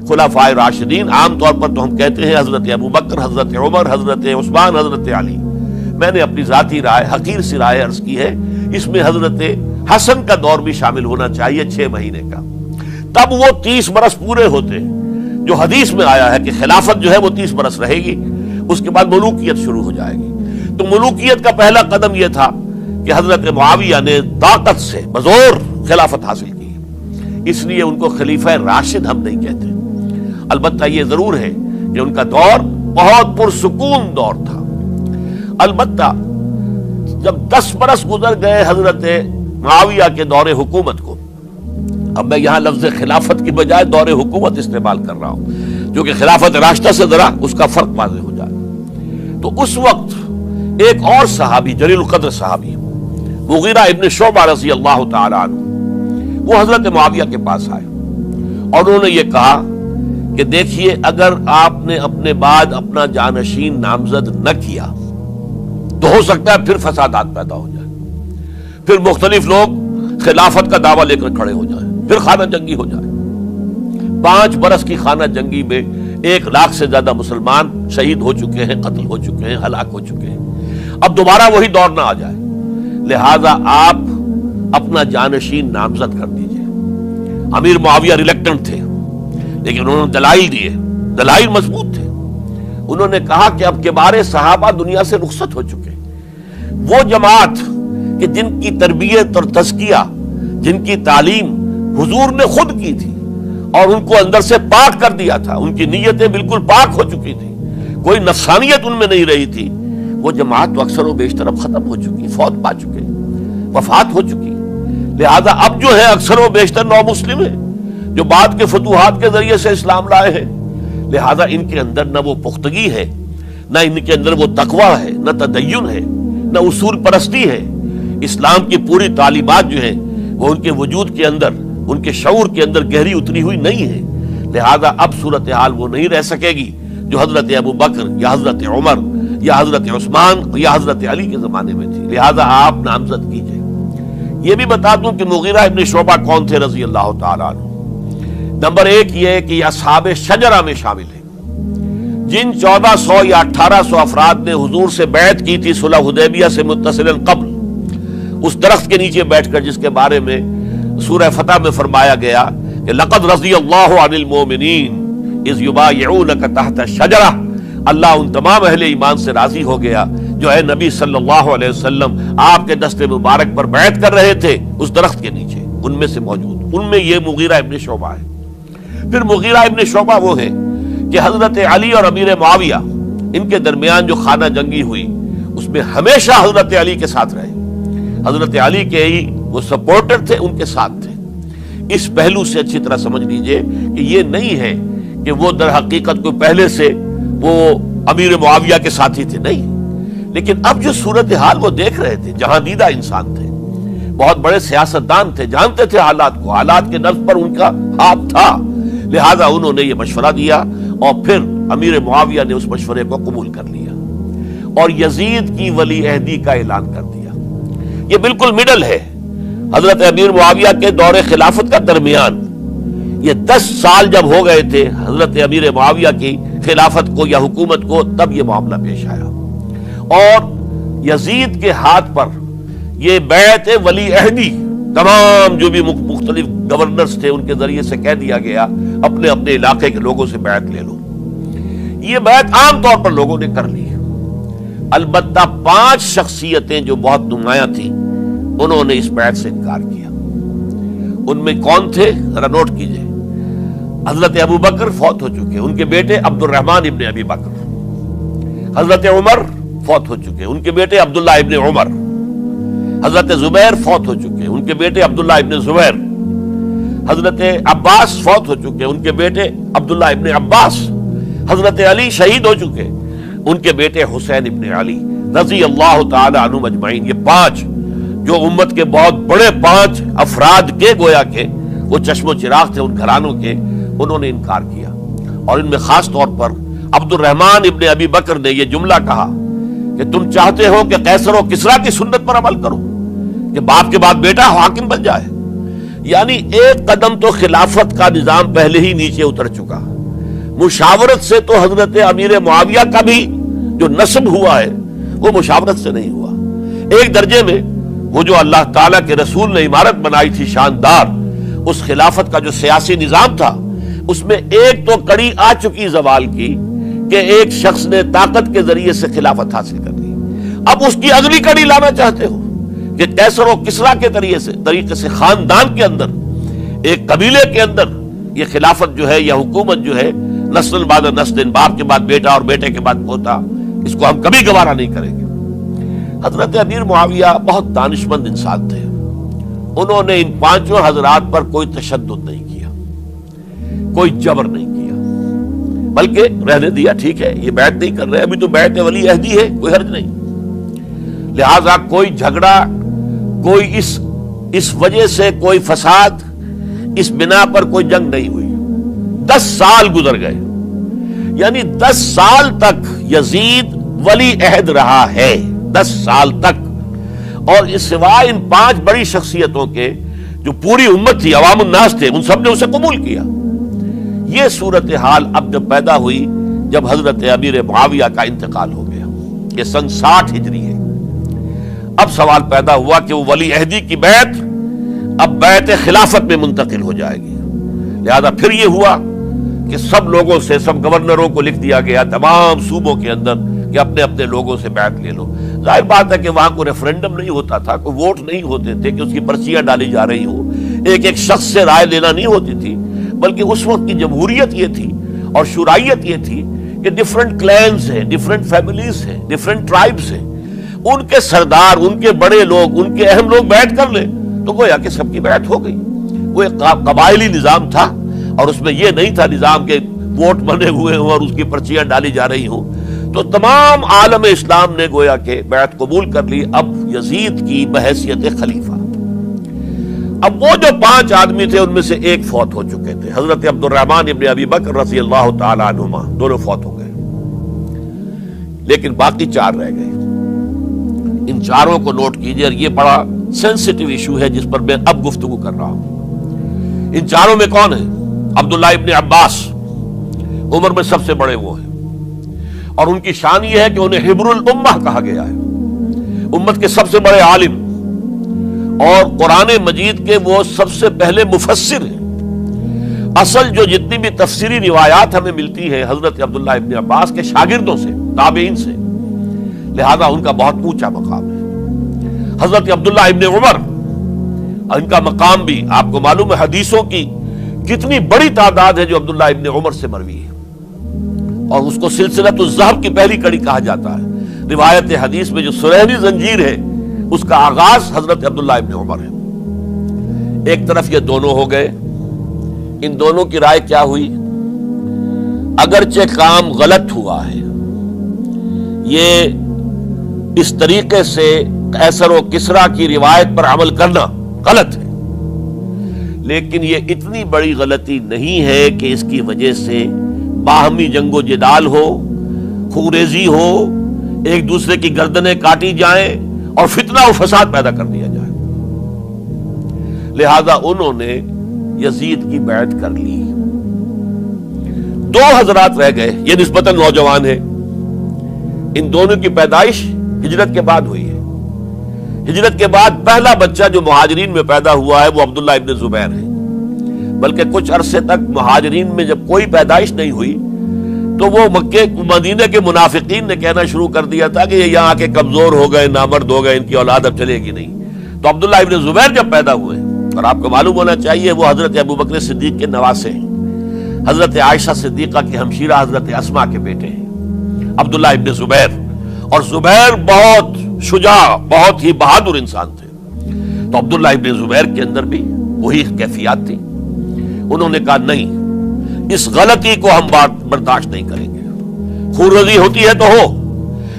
خلفائے راشدین، عام طور پر تو ہم کہتے ہیں حضرت ابو بکر، حضرت عمر، حضرت عثمان، حضرت علی. میں نے اپنی ذاتی رائے، حقیر سی رائے عرض کی ہے، اس میں حضرت حسن کا دور بھی شامل ہونا چاہیے 6 مہینے کا. تب وہ 30 برس پورے ہوتے ہیں جو حدیث میں آیا ہے کہ خلافت جو ہے وہ 30 برس رہے گی، اس کے بعد ملوکیت شروع ہو جائے گی. تو ملوکیت کا پہلا قدم یہ تھا کہ حضرت معاویہ نے طاقت سے بزور خلافت حاصل کی، اس لیے ان کو خلیفہ راشد ہم نہیں کہتے. البتہ یہ ضرور ہے کہ ان کا دور بہت پرسکون دور تھا. البتہ جب 10 برس گزر گئے حضرت معاویہ کے دور حکومت کو، اب میں یہاں لفظ خلافت کی بجائے دور حکومت استعمال کر رہا ہوں جو کہ خلافت راشدہ سے ذرا اس کا فرق واضح ہو جائے. تو اس وقت ایک اور صحابی، جلیل القدر صحابی مغیرہ ابن شعبہ رضی اللہ تعالی عنہ، وہ حضرت معاویہ کے پاس آئے اور انہوں نے یہ کہا کہ دیکھیے، اگر آپ نے اپنے بعد اپنا جانشین نامزد نہ کیا تو ہو سکتا ہے پھر فسادات پیدا ہو جائے، پھر مختلف لوگ خلافت کا دعویٰ لے کر کھڑے ہو جائیں، پھر خانہ جنگی ہو جائے. 5 برس کی خانہ جنگی میں 1 لاکھ سے زیادہ مسلمان شہید ہو چکے ہیں، قتل ہو چکے ہیں، ہلاک ہو چکے ہیں. اب دوبارہ وہی دور نہ آ جائے، لہذا آپ اپنا جانشین نامزد کر دیجئے. امیر معاویہ ریلیکٹنٹ تھے، لیکن انہوں نے دلائل دیے، دلائل مضبوط تھے. انہوں نے کہا کہ اب کبار صحابہ دنیا سے رخصت ہو چکے، وہ جماعت کہ جن کی تربیت اور تزکیہ، جن کی تعلیم حضور نے خود کی تھی اور ان کو اندر سے پاک کر دیا تھا، ان کی نیتیں بالکل پاک ہو چکی تھی، کوئی نفسانیت ان میں نہیں رہی تھی، وہ جماعت تو اکثر و بیشتر اب ختم ہو چکی، فوت پا چکے، وفات ہو چکی. لہذا اب جو ہے اکثر و بیشتر نو مسلم ہیں جو بعد کے فتوحات کے ذریعے سے اسلام لائے ہیں. لہذا ان کے اندر نہ وہ پختگی ہے، نہ ان کے اندر وہ تقویٰ ہے، نہ تدین ہے، نہ اصول پرستی ہے. اسلام کی پوری تعلیمات جو ہیں وہ ان کے وجود کے اندر، ان کے شعور کے اندر گہری اتری ہوئی نہیں ہے. لہذا اب صورتحال وہ نہیں رہ سکے گی جو حضرت ابو بکر یا حضرت عمر یا حضرت عثمان یا حضرت علی کے زمانے میں تھی. لہذا آپ نامزد کیجئے. یہ بھی بتا دوں کہ مغیرہ ابن شعبہ کون تھے رضی اللہ تعالیٰ عنہ. نمبر 1 یہ کہ یہ اصحاب شجرہ میں شامل ہیں، جن 1400 یا 1800 افراد نے حضور سے بیعت کی تھی صلح حدیبیہ سے متصل قبل، اس درخت کے نیچے بیٹھ کر جس کے بارے میں سورہ فتح میں فرمایا گیا کہ لقد رضی اللہ عن المؤمنین اذ یبایعونک تحت الشجرہ. اللہ ان تمام اہل ایمان سے راضی ہو گیا جو اے نبی صلی اللہ علیہ وسلم آپ کے دست مبارک پر بیعت کر رہے تھے اس درخت کے نیچے، ان میں سے موجود، ان میں یہ مغیرہ ابن شعبہ ہے. پھر مغیرہ ابن شعبہ وہ ہے کہ حضرت علی اور امیر معاویہ ان کے درمیان جو خانہ جنگی ہوئی اس میں ہمیشہ حضرت علی کے ساتھ رہے، حضرت علی کے ہی وہ سپورٹر تھے، ان کے ساتھ تھے. اس پہلو سے اچھی طرح سمجھ لیجئے کہ یہ نہیں ہے کہ وہ در حقیقت کو پہلے سے وہ امیر معاویہ کے ساتھی تھے، نہیں. لیکن اب جو صورتحال وہ دیکھ رہے تھے، جہاں دیدہ انسان تھے، بہت بڑے سیاستدان تھے، جانتے تھے حالات کو، حالات کے نفس پر ان کا ہاتھ تھا. لہذا انہوں نے یہ مشورہ دیا اور پھر امیر معاویہ نے اس مشورے کو قبول کر لیا اور یزید کی ولی عہدی کا اعلان کر دیا. یہ بالکل مڈل ہے حضرت امیر معاویہ کے دور خلافت کا درمیان. یہ 10 سال جب ہو گئے تھے حضرت امیر معاویہ کی خلافت کو یا حکومت کو، تب یہ معاملہ پیش آیا اور یزید کے ہاتھ پر یہ بیعت ولی عہدی تمام جو بھی مختلف گورنرز تھے ان کے ذریعے سے کہہ دیا گیا اپنے اپنے علاقے کے لوگوں سے بیعت لے لو. یہ بیعت عام طور پر لوگوں نے کر لی. البتہ 5 شخصیتیں جو بہت نمایاں تھیں انہوں نے اس بیعت سے انکار کیا. ان میں کون تھے ذرا نوٹ کیجئے. حضرت ابو بکر فوت ہو چکے، ان کے بیٹے عبد الرحمن ابن ابی بکر. حضرت عمر فوت ہو چکے، ان کے بیٹے عبداللہ ابن عمر. حضرت زبیر فوت ہو چکے، ان کے بیٹے عبداللہ ابن زبیر. حضرت عباس فوت ہو چکے، ان کے بیٹے عبداللہ ابن عباس. حضرت علی شہید ہو چکے، ان کے بیٹے حسین ابن علی رضی اللہ تعالی عنہم اجمعین. یہ 5 جو امت کے بہت بڑے 5 افراد کے گویا کے وہ چشم و چراغ تھے ان گھرانوں کے، انہوں نے انکار کیا. اور ان میں خاص طور پر عبد الرحمن ابن ابی بکر نے یہ جملہ کہا کہ تم چاہتے ہو کہ قیصر و کسریٰ کی سنت پر عمل کرو کہ باپ کے بعد بیٹا حاکم بن جائے. یعنی ایک قدم تو خلافت کا نظام پہلے ہی نیچے اتر چکا. مشاورت سے تو حضرت امیر معاویہ کا بھی جو نسب ہوا ہے وہ مشاورت سے نہیں ہوا. ایک درجے میں وہ جو اللہ تعالیٰ کے رسول نے عمارت بنائی تھی شاندار، اس خلافت کا جو سیاسی نظام تھا، اس میں ایک تو کڑی آ چکی زوال کی کہ ایک شخص نے طاقت کے ذریعے سے خلافت حاصل کر لی. اب اس کی اگلی کڑی لانا چاہتے ہو کہ کیسر و کسرا کے طریقے سے خاندان کے اندر، ایک قبیلے کے اندر یہ خلافت جو ہے یا حکومت جو ہے نسل بعد نسل، باپ کے بعد بیٹا اور بیٹے کے بعد پوتا، اس کو ہم کبھی گوارا نہیں کریں گے. حضرت امیر معاویہ بہت دانشمند انسان تھے. انہوں نے ان پانچوں حضرات پر کوئی تشدد نہیں کیا، کوئی جبر نہیں کیا، بلکہ رہنے دیا. ٹھیک ہے، یہ بیعت نہیں کر رہے، ابھی تو بیعت ولی عہدی ہے، کوئی حرج نہیں. لہذا کوئی جھگڑا، کوئی اس وجہ سے کوئی فساد، اس بنا پر کوئی جنگ نہیں ہوئی. 10 سال گزر گئے، یعنی 10 سال تک یزید ولی عہد رہا ہے. 10 سال تک. اور اس سوائے ان 5 بڑی شخصیتوں کے جو پوری امت تھی، عوام الناس تھے، ان سب نے اسے قبول کیا. یہ صورتحال اب جب پیدا ہوئی جب حضرت امیر معاویہ کا انتقال ہو گیا، یہ سن 60 ہجری ہے. اب سوال پیدا ہوا کہ وہ ولی عہدی کی بیعت اب بیعت خلافت میں منتقل ہو جائے گی. لہذا پھر یہ ہوا کہ سب لوگوں سے، سب گورنروں کو لکھ دیا گیا تمام صوبوں کے اندر کہ اپنے اپنے لوگوں سے بیعت لے لو. ظاہر بات ہے کہ وہاں کوئی ریفرنڈم نہیں ہوتا تھا، کوئی ووٹ نہیں ہوتے تھے کہ اس کی پرچیاں ڈالی جا رہی ہوں، ایک شخص سے رائے لینا نہیں ہوتی تھی، بلکہ اس وقت کی جمہوریت یہ تھی اور شورائیت یہ تھی کہ ڈفرنٹ کلینز ہیں، ڈفرنٹ فیملیز ہیں، ڈفرنٹ ٹرائبز ہیں، ان کے سردار، ان کے بڑے لوگ، ان کے اہم لوگ بیعت کر لیں تو گویا کہ سب کی بیعت ہو گئی. وہ ایک قبائلی نظام تھا اور اس میں یہ نہیں تھا نظام کے ووٹ بنے ہوئے ہوں اور اس کی پرچیاں ڈالی جا رہی ہوں. تو تمام عالم اسلام نے گویا کہ بیعت قبول کر لی اب یزید کی بحیثیت خلیفہ. اب وہ جو 5 آدمی تھے ان میں سے ایک فوت ہو چکے تھے، حضرت عبد الرحمن ابن ابی بکر رضی اللہ تعالی عنہما، دونوں فوت ہو گئے، لیکن باقی 4 رہ گئے. ان 4 کو نوٹ کیجئے، اور یہ بڑا سینسٹیو ایشو ہے جس پر میں اب گفتگو کر رہا ہوں. ان 4 میں کون ہے؟ عبداللہ ابن عباس، عمر میں سب سے بڑے وہ ہیں، اور ان کی شان یہ ہے کہ انہیں حبر الامہ کہا گیا ہے، امت کے سب سے بڑے عالم، اور قرآن مجید کے وہ سب سے پہلے مفسر ہیں. اصل جو جتنی بھی تفسیری روایات ہمیں ملتی ہیں حضرت عبداللہ ابن عباس کے شاگردوں سے، تابعین سے، لہذا ان کا بہت اونچا مقام ہے. حضرت عبداللہ ابن عمر، ان کا مقام بھی آپ کو معلوم ہے، حدیثوں کی کتنی بڑی تعداد ہے جو عبداللہ ابن عمر سے مروی ہے، اور اس کو سلسلۃ الذہب کی پہلی کڑی کہا جاتا ہے. روایت حدیث میں جو سنہری زنجیر ہے اس کا آغاز حضرت عبداللہ ابن عمر ہے. ایک طرف یہ دونوں ہو گئے، ان دونوں کی رائے کیا ہوئی؟ اگرچہ کام غلط ہوا ہے، یہ اس طریقے سے قیصر و کسریٰ کی روایت پر عمل کرنا غلط ہے، لیکن یہ اتنی بڑی غلطی نہیں ہے کہ اس کی وجہ سے باہمی جنگ و جدال ہو، خوریزی ہو، ایک دوسرے کی گردنیں کاٹی جائیں اور فتنہ و فساد پیدا کر دیا جائے. لہذا انہوں نے یزید کی بیعت کر لی. 2 حضرات رہ گئے، یہ نسبتاً نوجوان ہیں. ان دونوں کی پیدائش ہجرت کے بعد ہوئی ہے. ہجرت کے بعد پہلا بچہ جو مہاجرین میں پیدا ہوا ہے وہ عبداللہ ابن زبیر ہے. بلکہ کچھ عرصے تک مہاجرین میں جب کوئی پیدائش نہیں ہوئی تو وہ مکے مدینے کے منافقین نے کہنا شروع کر دیا تھا کہ یہ یہاں کے کمزور ہو گئے، نامرد ہو گئے، ان کی اولاد اب چلے گی نہیں. تو عبداللہ ابن زبیر جب پیدا ہوئے، اور آپ کو معلوم ہونا چاہیے وہ حضرت ابوبکر صدیق کے نواسے ہیں، حضرت عائشہ صدیقہ کی ہمشیرہ حضرت اسماء کے بیٹے ہیں عبداللہ ابن زبیر. اور زبیر بہت شجاع، بہت ہی بہادر انسان تھے. تو عبداللہ ابن زبیر کے اندر بھی وہی کیفیات تھی. انہوں نے کہا نہیں، اس غلطی کو ہم برداشت نہیں کریں گے. خورزی ہوتی ہے تو ہو،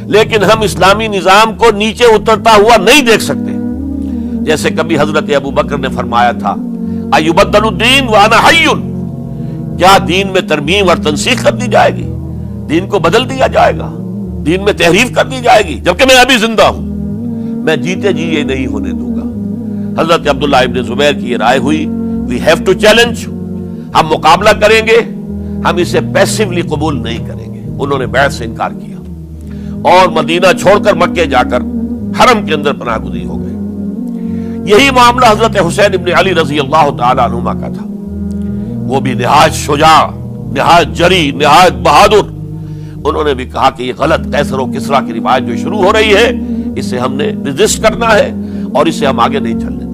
لیکن ہم اسلامی نظام کو نیچے اترتا ہوا نہیں دیکھ سکتے. جیسے کبھی حضرت ابو بکر نے فرمایا تھا، ایبدل الدین وانا حی، کیا دین میں ترمیم اور تنسیخ کر دی جائے گی؟ دین کو بدل دیا جائے گا، دین میں تحریف کر دی جائے گی جبکہ میں ابھی زندہ ہوں؟ میں جیتے جی یہ نہیں ہونے دوں گا. حضرت عبداللہ ابن زبیر کی یہ رائے ہوئی وی ہیو ٹو چیلنج، ہم مقابلہ کریں گے، ہم اسے پیسیولی قبول نہیں کریں گے۔ انہوں نے بیعت سے انکار کیا اور مدینہ چھوڑ کر مکے جا کر حرم کے اندر پناہ گزین ہو گئے۔ یہی معاملہ حضرت حسین ابن علی رضی اللہ تعالی عنہما کا تھا، وہ بھی نہایت شجاع، نہایت جری، نہایت بہادر۔ انہوں نے بھی کہا کہ یہ غلط قیصر و کسریٰ کی روایت جو شروع ہو رہی ہے، اسے ہم نے ریزسٹ کرنا ہے اور اسے ہم آگے نہیں چلنے